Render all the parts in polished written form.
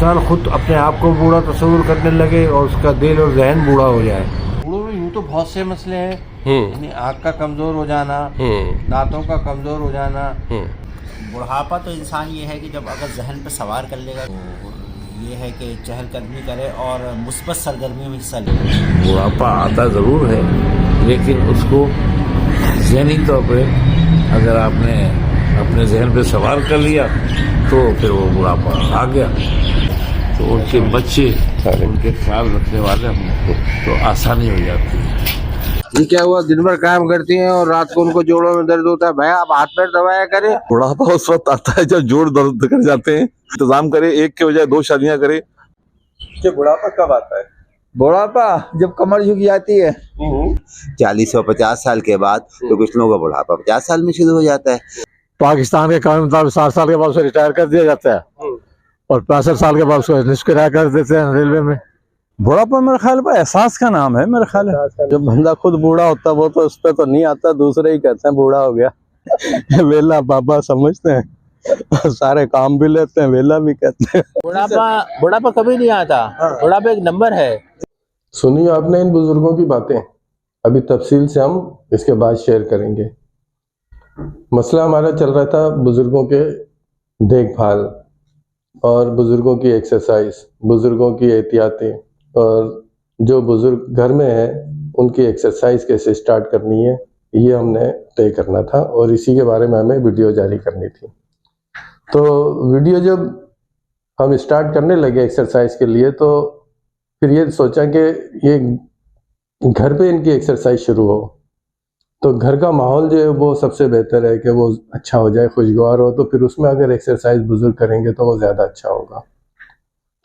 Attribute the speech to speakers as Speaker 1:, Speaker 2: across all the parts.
Speaker 1: इंसान खुद अपने आप को बूढ़ा तस्वीर करने लगे और उसका दिल और जहन बूढ़ा हो जाए। बूढ़ों में यूँ तो बहुत से मसले हैं, यानी आँख का कमज़ोर हो जाना, दांतों का कमज़ोर हो जाना।
Speaker 2: बुढ़ापा तो इंसान ये है कि जब अगर जहन पर सवार कर लेगा तो ये है कि चहलकदमी करे और मुस्बत सरगर्मी में हिस्सा ले।
Speaker 3: बुढ़ापा आता ज़रूर है, लेकिन उसको ज़हनी तौर पे अगर आपने अपने जहन पे सवार कर लिया तो फिर वो बुढ़ापा आ गया। तो उनके बच्चे उनके ख्याल रखने वाले तो आसानी हो जाती है।
Speaker 1: ये क्या हुआ, दिन भर काम करती हैं और रात को उनको जोड़ों में दर्द होता है। भाई आप हाथ पैर दबाया करें।
Speaker 4: बुढ़ापा उस वक्त आता है जब जोड़ दर्द कर जाते हैं। इंतजाम करे, एक के बजाय 2 शादियां करे।
Speaker 5: कि बुढ़ापा कब आता है?
Speaker 6: बुढ़ापा जब कमर झुक जाती है
Speaker 2: 40 और 50 साल के बाद तो कुछ लोगों का बुढ़ापा 50 साल में शुरू हो जाता है।
Speaker 7: पाकिस्तान के कानून मुताबिक 60 साल के बाद उसे रिटायर कर दिया जाता है और 65 साल के बाद उसको निष्क्रिय कर देते हैं रेलवे में।
Speaker 5: बुढ़ापा मेरे ख्याल पर एहसास का नाम है। मेरे ख्याल है जब बंदा खुद बूढ़ा होता है वो तो उस पर तो नहीं आता, दूसरे ही कहते हैं बूढ़ा हो गया। वेला बाबा समझते हैं, सारे काम भी लेते हैं, वेला भी कहते हैं।
Speaker 8: बुढ़ापा कभी नहीं आता। बुढ़ापा एक नंबर है।
Speaker 9: सुनिए आपने इन बुजुर्गों की बातें, अभी तफसील से हम इसके बाद शेयर करेंगे। मसला हमारा चल रहा था बुजुर्गों के देखभाल और बुजुर्गों की एक्सरसाइज, बुजुर्गों की एहतियातें और जो बुजुर्ग घर में हैं उनकी एक्सरसाइज कैसे स्टार्ट करनी है, ये हमने तय करना था और इसी के बारे में हमें वीडियो जारी करनी थी। तो वीडियो जब हम स्टार्ट करने लगे एक्सरसाइज के लिए तो फिर ये सोचा कि ये घर पे इनकी एक्सरसाइज शुरू हो तो घर का माहौल जो है वो सबसे बेहतर है कि वो अच्छा हो जाए, खुशगवार हो। तो फिर उसमें अगर एक्सरसाइज बुजुर्ग करेंगे तो वो ज़्यादा अच्छा होगा।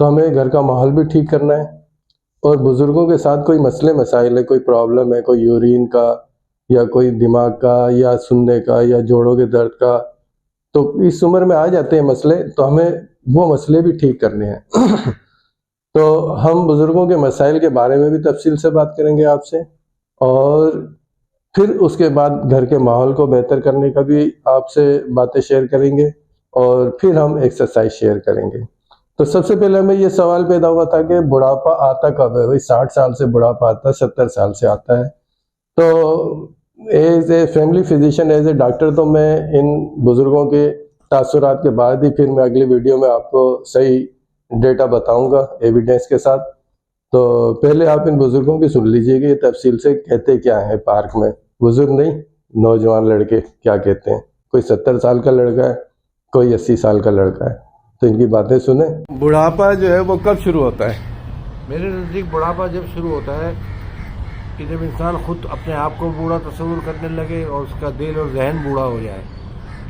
Speaker 9: तो हमें घर का माहौल भी ठीक करना है और बुजुर्गों के साथ कोई मसले मसाइल है, कोई प्रॉब्लम है, कोई यूरिन का या कोई दिमाग का या सुनने का या जोड़ों के दर्द का, तो इस उम्र में आ जाते हैं मसले, तो हमें वो मसले भी ठीक करने हैं। तो हम बुजुर्गों के मसाइल के बारे में भी तफसील से बात करेंगे आपसे और फिर उसके बाद घर के माहौल को बेहतर करने का भी आपसे बातें शेयर करेंगे और फिर हम एक्सरसाइज शेयर करेंगे। तो सबसे पहले हमें ये सवाल पैदा हुआ था कि बुढ़ापा आता कब है? भाई 60 साल से बुढ़ापा आता है, 70 साल से आता है। तो as a family physician, as a doctor, तो मैं इन बुजुर्गों के तासुरात के बाद ही फिर मैं अगली वीडियो में आपको सही डेटा बताऊंगा एविडेंस के साथ। तो पहले आप इन बुजुर्गों की सुन लीजिएगा ये तफसील से कहते क्या है पार्क में। बुजुर्ग नहीं, नौजवान लड़के क्या कहते हैं। कोई 70 साल का लड़का है, कोई 80 साल का लड़का है, तो इनकी बातें सुने।
Speaker 5: बुढ़ापा जो है वो कब शुरू होता है?
Speaker 1: मेरे नज़दीक बुढ़ापा जब शुरू होता है कि जब इंसान खुद अपने आप को बूढ़ा तस्वीर करने लगे और उसका दिल और जहन बूढ़ा हो जाए।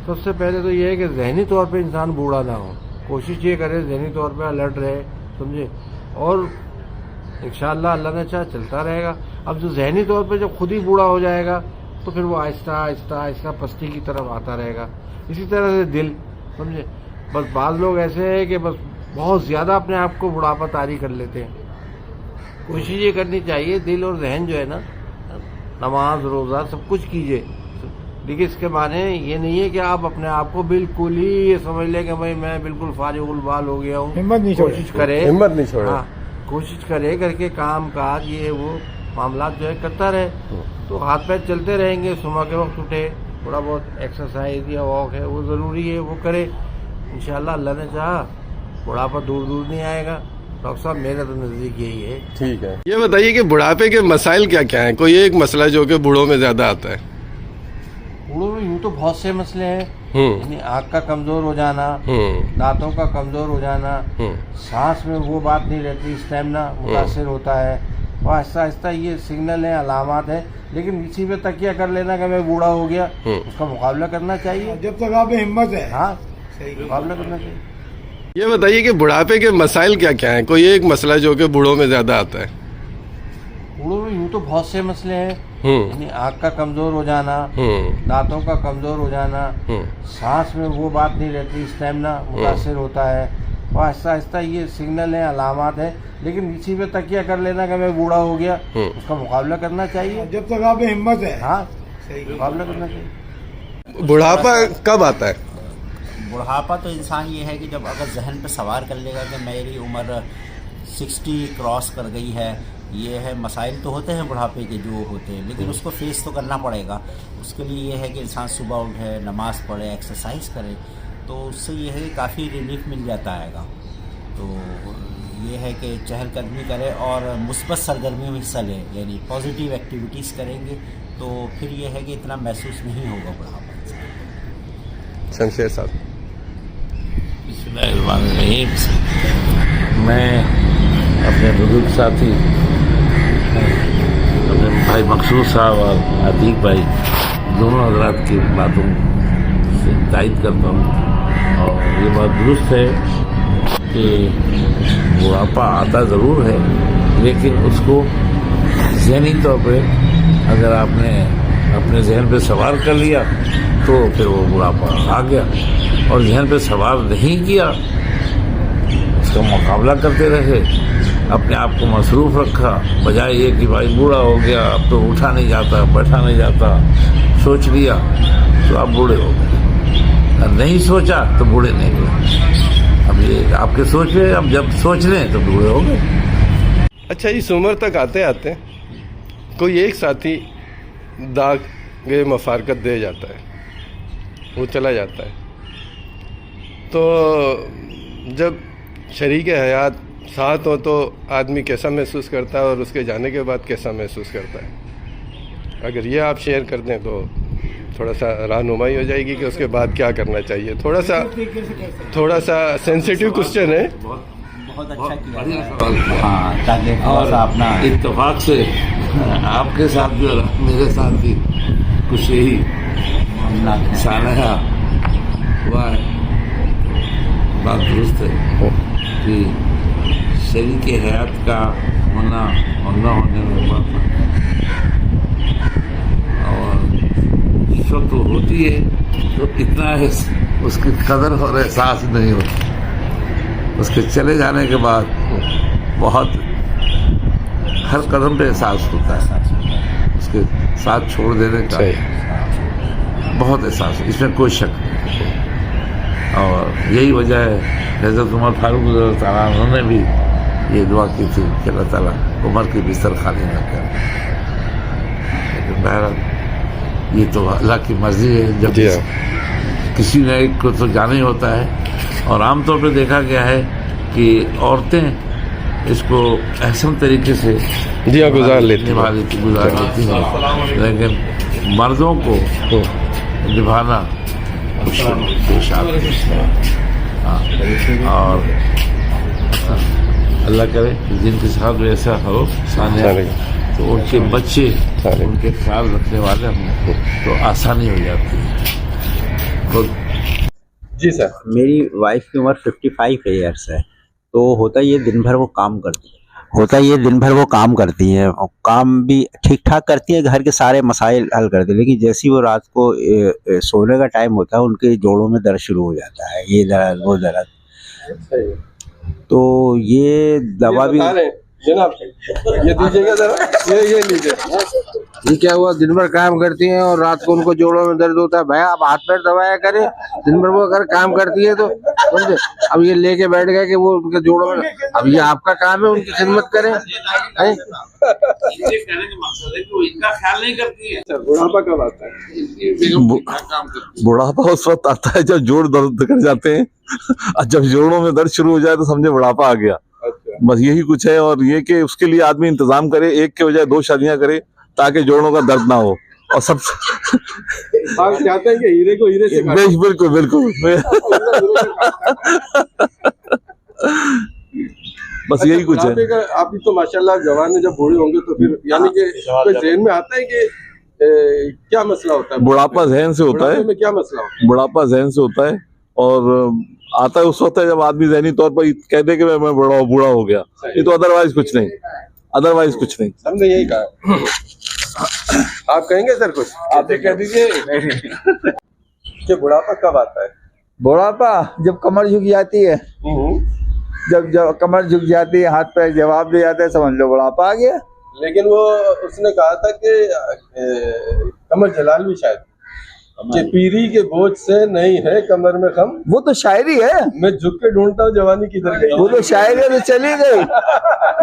Speaker 1: सबसे पहले तो ये है कि जहनी तौर पे इंसान बूढ़ा ना हो, कोशिश ये करे जहनी तौर पे अलर्ट रहे, समझे, और इंशाअल्लाह अल्लाह ने चाहा चलता रहेगा। अब जो जहनी तौर पे जब खुद ही बूढ़ा हो जाएगा तो फिर वो आहिस्ता आहिस्ता आहिस्ता पस्ती की तरफ आता रहेगा। इसी तरह से दिल, समझे, बस बाज़ लोग ऐसे हैं कि बस बहुत ज़्यादा अपने आप को बुढ़ापा तारी कर लेते हैं। कोशिश ये करनी चाहिए दिल और जहन जो है ना, नमाज रोज़ा सब कुछ कीजिए, लेकिन इसके माने ये नहीं है कि आप अपने आप को बिल्कुल ही ये समझ लें कि भाई मैं बिल्कुल फारिगुल बाल हो गया हूँ।
Speaker 5: हिम्मत नहीं छोड़े,
Speaker 1: कोशिश करे,
Speaker 5: हिम्मत नहीं छोड़े।
Speaker 1: हाँ, कोशिश करे करके काम काज ये वो मामला जो है करता रहे तो हाथ पैर चलते रहेंगे। सुबह के वक्त उठे, थोड़ा बहुत एक्सरसाइज या वॉक है वो ज़रूरी है, वो करे। इंशाल्लाह अल्लाह ने चाहा बुढ़ापा दूर दूर नहीं आएगा। डॉक्टर साहब मेरा तो नज़दीक यही है।
Speaker 5: ठीक है, ये बताइए कि बुढ़ापे के मसाइल क्या क्या हैं? कोई एक मसला जो कि बूढ़ों में ज्यादा आता है?
Speaker 1: बूढ़ों में यूँ तो बहुत से मसले हैं, यानी आँख का कमज़ोर हो जाना, दांतों का कमज़ोर हो जाना, सांस में वो बात नहीं रहती, स्टेमिना मुतासर होता है, और आहिस्ता आहिस्ता ये सिग्नल है, अलामात है। लेकिन इसी पे तकिया कर लेना कि मैं बूढ़ा हो गया, उसका मुकाबला करना चाहिए जब तक आप हिम्मत है। हाँ, मुकाबला करना चाहिए।
Speaker 5: ये बताइए कि बुढ़ापे के मसाइल क्या क्या हैं? कोई एक मसला जो कि बूढ़ों में ज्यादा आता है?
Speaker 1: बूढ़ों में यूँ तो बहुत से मसले हैं, यानी आँख का कमज़ोर हो जाना, दांतों का कमज़ोर हो जाना, सांस में वो बात नहीं रहती, स्टेमिना मुतासर होता है, और आहिस्ता आहिस्ता ये सिग्नल है, अलामात है। लेकिन इसी पे तकिया कर लेना कि मैं बूढ़ा हो गया, उसका मुकाबला करना चाहिए जब तक आप हिम्मत है। हाँ, मुकाबला करना चाहिए।
Speaker 5: बुढ़ापा कब आता है?
Speaker 2: बुढ़ापा तो इंसान ये है कि जब अगर जहन पे सवार कर लेगा कि मेरी उम्र 60 क्रॉस कर गई है, ये है। मसाइल तो होते हैं बुढ़ापे के जो होते हैं, लेकिन उसको फेस तो करना पड़ेगा। उसके लिए ये है कि इंसान सुबह उठे, नमाज़ पढ़े, एक्सरसाइज करे, तो उससे ये है कि काफ़ी रिलीफ मिल जाता हैगा। तो ये है कि चहलकदमी करे और मुस्बत सरगर्मियों में हिस्सा ले, यानी पॉजिटिव एक्टिविटीज़ करेंगे तो फिर ये है कि इतना महसूस नहीं होगा बुढ़ापा।
Speaker 9: शमशेर साहब।
Speaker 3: बिस्मिल्लाहिर्रहमानिर्रहीम। मैं अपने बुजुर्ग साथी अपने भाई मकसूद साहब और अतीक भाई दोनों हजरात की बातों से तायद करता हूँ। और ये बात दुरुस्त है कि बुढ़ापा आता ज़रूर है, लेकिन उसको ज़हनी तौर पे अगर आपने अपने जहन पे सवार कर लिया तो फिर वो बुढ़ापा आ गया। और जहन पे सवार नहीं किया, उसका मुकाबला करते रहे, अपने आप को मसरूफ़ रखा, बजाय ये कि भाई बूढ़ा हो गया, अब तो उठा नहीं जाता, बैठा नहीं जाता, सोच लिया तो आप बूढ़े हो गए। नहीं सोचा तो बूढ़े नहीं हुए। अब ये आपके सोच में, अब जब सोच लें तो बूढ़े हो गए।
Speaker 9: अच्छा, इस उम्र तक आते आते कोई एक साथी दाग गए मफारकत दे जाता है, वो चला जाता है, तो जब शरीक हयात साथ हो तो आदमी कैसा महसूस करता है और उसके जाने के बाद कैसा महसूस करता है? अगर ये आप शेयर कर दें तो थोड़ा सा रहनुमाई हो जाएगी कि उसके बाद क्या करना चाहिए। थोड़ा सा सेंसिटिव क्वेश्चन है।
Speaker 2: बहुत अच्छा किया। हाँ, ताकि
Speaker 3: और
Speaker 2: अपना
Speaker 3: इत्तेफाक से आपके साथ भी और मेरे साथ भी कुछ यही सानहा हुआ है। बात दुरुस्त है कि शरीक हयात का होना और न होने में बात, और इस वक्त तो होती है तो इतना है उसकी कदर और एहसास नहीं होता। उसके चले जाने के बाद बहुत हर कदम पे एहसास होता है, उसके साथ छोड़ देने का बहुत एहसास है, इसमें कोई शक नहीं। और यही वजह है हज़रत उमर फारूक रज़ियल्लाहु अन्हु उन्होंने भी ये दुआ की थी कि अल्लाह ताला उमर की बिस्तर खाली न करे। लेकिन बहरहाल ये तो अल्लाह की मर्जी है, जब किसी ने एक को तो जाना ही होता है। और आमतौर पर देखा गया है कि औरतें इसको अहसन तरीके से
Speaker 9: गुजार लेती
Speaker 3: हैं, लेकिन मर्दों को निभाना पेश आता है। और अल्लाह करे जिनके साथ वैसा हो सानिया, तो उनके बच्चे उनके ख्याल रखने वाले हों तो आसानी हो जाती है।
Speaker 9: जी सर।
Speaker 2: मेरी वाइफ की उम्र 55 ईयर्स है, तो होता ये दिन भर वो काम करती है और काम भी ठीक ठाक करती है, घर के सारे मसाइल हल करती है। लेकिन जैसे ही वो रात को सोने का टाइम होता है, उनके जोड़ों में दर्द शुरू हो जाता है, ये दर्द वो दर्द। तो ये दवा भी
Speaker 9: जनाब ये दीजिएगा जरा, ये लीजिए।
Speaker 1: ये क्या हुआ, दिन भर काम करती हैं और रात को उनको जोड़ों में दर्द होता है। भैया आप हाथ पैर दबाया करें, दिन भर वो अगर काम करती है तो समझे। अब ये लेके बैठ गए कि वो उनके जोड़ों में, अब ये आपका काम है उनकी खिदमत करें, हैं?
Speaker 3: इनका ख्याल नहीं करती है।
Speaker 9: बुढ़ापा कब आता है?
Speaker 4: बुढ़ापा उस वक्त आता है जब जोड़ दर्द कर जाते हैं और जब जोड़ों में दर्द शुरू हो जाए तो समझे बुढ़ापा आ गया। बस यही कुछ है। और ये कि उसके लिए आदमी इंतजाम करे, एक के बजाय 2 शादियां करे ताकि जोड़ों का दर्द ना हो। और सब
Speaker 9: आप चाहते हैं कि हीरे को हीरे से काटो।
Speaker 4: बिल्कुल बिल्कुल बस यही कुछ है।
Speaker 9: आप तो माशाल्लाह जवान है, जब बूढ़े होंगे तो फिर यानी कि कोई ज़हन में आता है कि क्या मसला होता है?
Speaker 4: बुढ़ापा ज़हन से होता है।
Speaker 9: क्या मसला होता है?
Speaker 4: बुढ़ापा ज़हन से होता है और आता है उस वक्त है जब आदमी ज़हनी तौर पर कह दे कि मैं बूढ़ा हो गया। ये तो अदरवाइज कुछ नहीं, अदरवाइज कुछ नहीं।
Speaker 9: हमने यही कहा। आप कहेंगे सर कुछ? आप भी कह दीजिए कि बुढ़ापा कब आता है?
Speaker 6: बुढ़ापा जब कमर झुक जाती है, जब कमर झुक जाती है, हाथ पैर जवाब दे जाते हैं, समझ लो बुढ़ापा आ गया।
Speaker 9: लेकिन वो उसने कहा था कि कमर जलाल भी शायद कि पीरी के बोझ से नहीं है कमर में खम,
Speaker 6: वो तो शायरी है,
Speaker 9: मैं झुक के ढूंढता हूँ जवानी किधर गई।
Speaker 6: वो तो शायरी है, तो चली गई।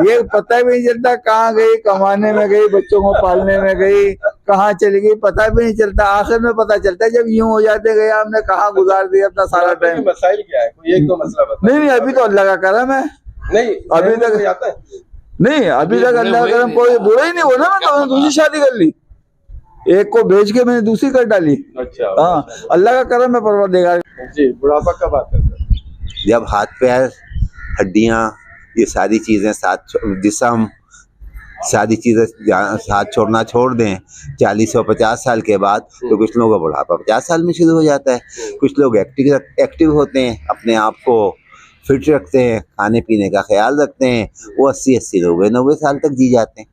Speaker 6: ये पता भी नहीं चलता कहाँ गई, कमाने में गई, बच्चों को पालने में गई, कहाँ चली गई पता भी नहीं चलता। आखिर में पता चलता है जब यूं हो जाते गया हमने कहाँ गुजार दिया अपना सारा टाइम।
Speaker 9: मसाइल क्या है, कोई एक दो मसला बता।
Speaker 6: नहीं अभी तो अल्लाह का करम है,
Speaker 9: नहीं
Speaker 6: अभी तक
Speaker 9: आता है।
Speaker 6: नहीं अभी तक अल्लाह का करम, कोई बुरा ही नहीं हुआ ना। मैं तो दूसरी शादी कर ली, एक को बेच के मैंने दूसरी कर डाली।
Speaker 9: अच्छा,
Speaker 6: हाँ अल्लाह का करम है, परवरदिगार
Speaker 9: जी। बुढ़ापा कब आता है?
Speaker 10: जब हाथ पैर हड्डियां ये सारी चीजें साथ, जिस्म सारी चीजें साथ छोड़ना छोड़ दें 40 और 50 साल के बाद, तो कुछ लोगों का बुढ़ापा 50 साल में शुरू हो जाता है। कुछ लोग एक्टिव होते हैं, अपने आप को फिट रखते हैं, खाने पीने का ख्याल रखते हैं, वो 80 90 साल तक जी जाते हैं।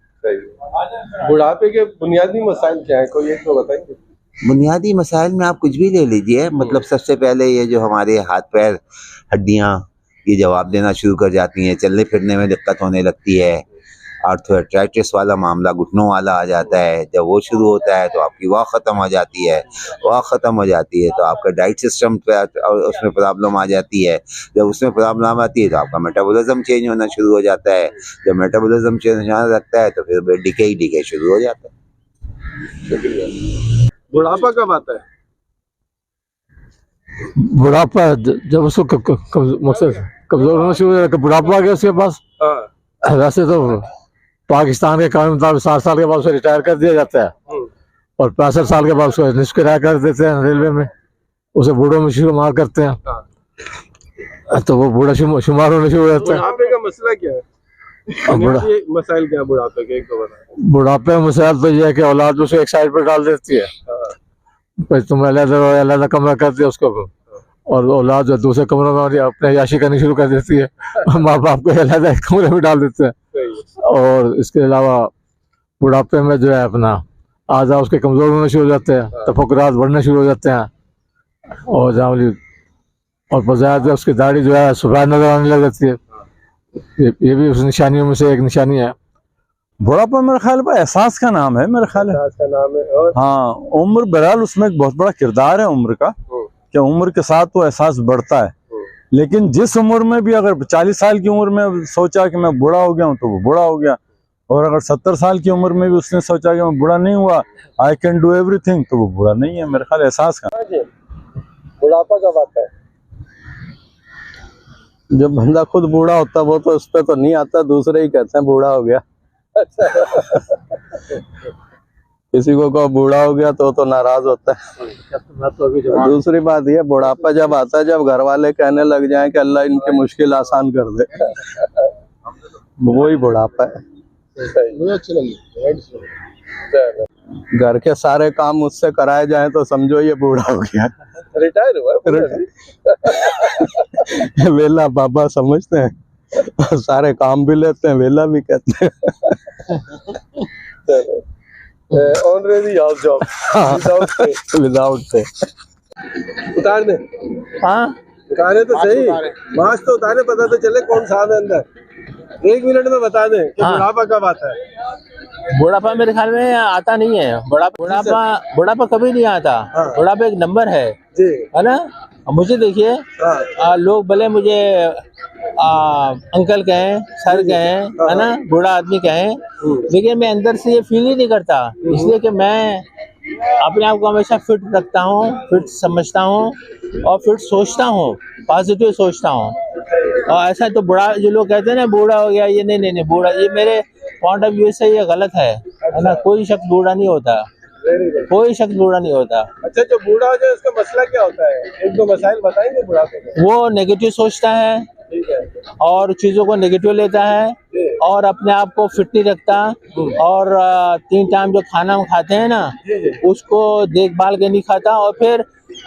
Speaker 9: बुढ़ापे के बुनियादी मसाइल क्या है, कोई एक तो बताएंगे?
Speaker 10: बुनियादी मसाइल में आप कुछ भी ले लीजिए, मतलब सबसे पहले ये जो हमारे हाथ पैर हड्डियां ये जवाब देना शुरू कर जाती हैं, चलने फिरने में दिक्कत होने लगती है, आर्थराइटिस वाला मामला घुटनों वाला आ जाता है। जब वो शुरू होता है तो आपकी वाह ख़त्म हो जाती है, वाह ख़त्म हो जाती है तो आपका डाइट सिस्टम पे उसमें प्रॉब्लम आ जाती है। जब उसमें प्रॉब्लम आती है तो आपका मेटाबॉलिज्म चेंज होना शुरू हो जाता है। जब मेटाबॉलिज्म चेंज होने लगता है तो फिर डिके शुरू हो जाता है।
Speaker 9: बुढ़ापा कब आता है?
Speaker 7: बुढ़ापा जब उसको कमजोर होना शुरू हो जाता है, बुढ़ापा आ गया उसके पास। वैसे तो पाकिस्तान के कानून मुताबिक 60 साल के बाद उसे रिटायर कर दिया जाता है और 65 साल के बाद उसको निष्क्रिय रिटायर कर देते हैं रेलवे में, उसे बूढ़ों में शुमार करते हैं, तो वो बूढ़ा शुमार होने शुरू हो जाता है।
Speaker 9: बुढ़ापे का मसला क्या है? मसाइल क्या है बुढ़ापे के, एक तो बताएं।
Speaker 7: बुढ़ापे में मसाइल तो ये है कि औलाद उसे एक साइड पर डाल देती है, फिर तुम अलग कमरा कर दिया उसको, और औलाद जो दूसरे कमरों में अपने याशी करनी शुरू कर देती है, माँ बाप को अलग कमरे में डाल देते हैं। और इसके अलावा बुढ़ापे में जो है अपना आज़ा उसके कमज़ोर होने शुरू हो जाते हैं, तफक्कुरात बढ़ने शुरू हो जाते हैं, और और बजाय उसकी दाढ़ी जो है सुबह नजर आने लग जाती है। ये भी उस निशानियों में से एक निशानी है।
Speaker 5: बुढ़ापा मेरे ख्याल में एहसास का नाम है, मेरे ख्याल है।
Speaker 9: और
Speaker 5: हाँ, उम्र बहरहाल उसमें एक बहुत बड़ा किरदार है उम्र का, कि उम्र के साथ तो एहसास बढ़ता है। लेकिन जिस उम्र में भी अगर 40 साल की उम्र में सोचा कि मैं बूढ़ा हो गया हूँ तो वो बूढ़ा हो गया, और अगर 70 साल की उम्र में भी उसने सोचा कि मैं बूढ़ा नहीं हुआ, आई कैन डू एवरीथिंग, तो वो बूढ़ा नहीं है। मेरे ख्याल एहसास का।
Speaker 9: बुढ़ापा कब आता है?
Speaker 5: जब बंदा खुद बूढ़ा होता है वो तो उस पर तो नहीं आता, दूसरे ही कहते हैं बूढ़ा हो गया। किसी को कहो बूढ़ा हो गया तो नाराज होता है। दूसरी बात ये, बुढ़ापा जब आता है जब घर वाले कहने लग जाएं कि अल्लाह इनकी मुश्किल आसान कर दे, वही बुढ़ापा है। घर के सारे काम मुझसे कराए जाएं तो समझो ये बूढ़ा हो गया।
Speaker 9: रिटायर हुआ?
Speaker 5: वेला बाबा समझते हैं, सारे काम भी लेते हैं, वेला भी कहते हैं।
Speaker 9: Honorary house job
Speaker 5: without pay.
Speaker 9: उतार दे।
Speaker 8: हाँ
Speaker 9: उतारे तो सही, मास्क तो उतारे, पता तो चले कौन साहब है अंदर। 1 मिनट में बता दें कि बुढ़ापा कब आता है।
Speaker 8: बुढ़ापा मेरे ख्याल में आता नहीं है। बुढ़ापा कभी नहीं आता। बुढ़ापा एक नंबर है
Speaker 9: जी,
Speaker 8: है ना। मुझे देखिए, लोग भले मुझे अंकल कहें, सर कहें, है ना, बूढ़ा आदमी कहें, लेकिन मैं अंदर से ये फील ही नहीं करता, इसलिए कि मैं अपने आप को हमेशा फिट रखता हूँ, फिट समझता हूँ और फिट सोचता हूँ, पॉजिटिव सोचता हूँ। और ऐसा तो बूढ़ा जो लोग कहते हैं ना बूढ़ा हो गया, ये नहीं बूढ़ा, ये मेरे पॉइंट ऑफ व्यू से ये गलत है ना। कोई शख्स बूढ़ा नहीं होता, कोई शख्स बूढ़ा नहीं होता।
Speaker 9: अच्छा, जो बूढ़ा हो जाए उसका मसला क्या होता है? 1-2 मसाइल बताएंगे बुढ़ापे के।
Speaker 8: वो नेगेटिव सोचता है और चीज़ों को नेगेटिव लेता है और अपने आप को फिट नहीं रखता, और 3 टाइम जो खाना हम खाते हैं ना उसको देखभाल के नहीं खाता, और फिर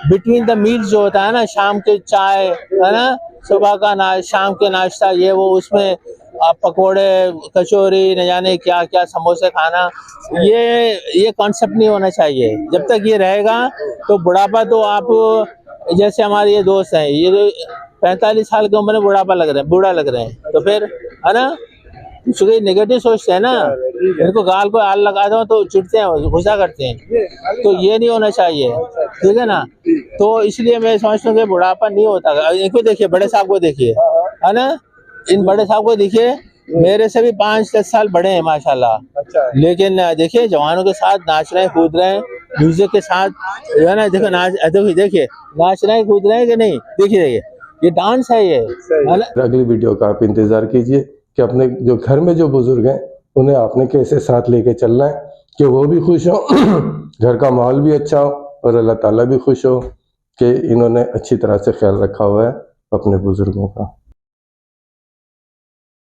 Speaker 8: बिटवीन द मील्स जो होता है ना, शाम के चाय है ना, सुबह का शाम के नाश्ता, ये वो उसमें पकोड़े, कचौरी, न जाने क्या क्या, समोसे खाना, ये कॉन्सेप्ट नहीं होना चाहिए। जब तक ये रहेगा तो बुढ़ापा तो आप, जैसे हमारे ये दोस्त हैं, ये 45 साल की उम्र में बूढ़ा लग रहे हैं, तो फिर है ना, क्योंकि नेगेटिव सोचते हैं ना, इनको गाल को आल लगा दो तो चिढ़ते हैं, गुस्सा करते हैं, तो ये नहीं होना चाहिए। ठीक है ना। तो इसलिए मैं समझता हूँ कि बुढ़ापा नहीं होता। इनको देखिए, बड़े साहब को देखिए, है ना, इन बड़े साहब को देखिए, मेरे से भी 5-10 साल बड़े हैं माशाल्लाह।
Speaker 11: अच्छा।
Speaker 8: लेकिन देखिए जवानों के साथ नाच रहे हैं, कूद रहे हैं, म्यूजिक के साथ, जो है ना, देखो देखिए नाच रहे हैं, कूद रहे हैं कि नहीं, देखिए ये डांस है, ये है ना।
Speaker 9: अगली वीडियो का आप इंतजार कीजिए कि अपने जो घर में जो बुजुर्ग हैं उन्हें आपने कैसे साथ लेके चलना है कि वो भी खुश हो, घर का माहौल भी अच्छा हो और अल्लाह ताला भी खुश हो कि इन्होंने अच्छी तरह से ख्याल रखा हुआ है अपने बुजुर्गों का।